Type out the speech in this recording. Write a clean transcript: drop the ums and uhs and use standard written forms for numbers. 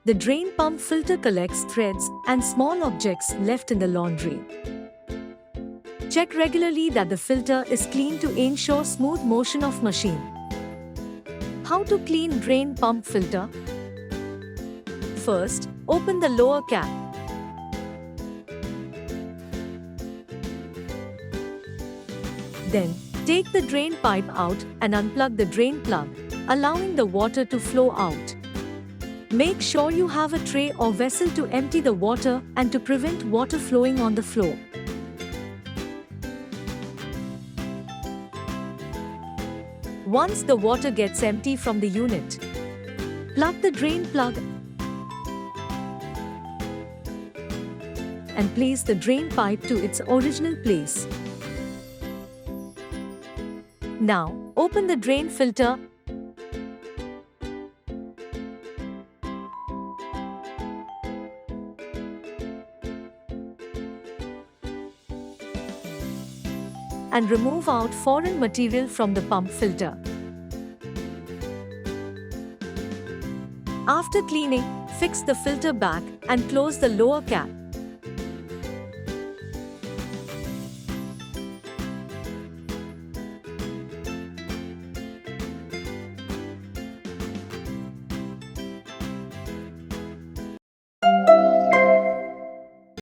The drain pump filter collects threads and small objects left in the laundry. Check regularly that the filter is clean to ensure smooth motion of machine. How to clean drain pump filter? First, open the lower cap. Then, take the drain pipe out and unplug the drain plug, allowing the water to flow out. Make sure you have a tray or vessel to empty the water and to prevent water flowing on the floor. Once the water gets empty from the unit, plug the drain plug and place the drain pipe to its original place. Now, open the drain filter and remove out foreign material from the pump filter. After cleaning, fix the filter back and close the lower cap.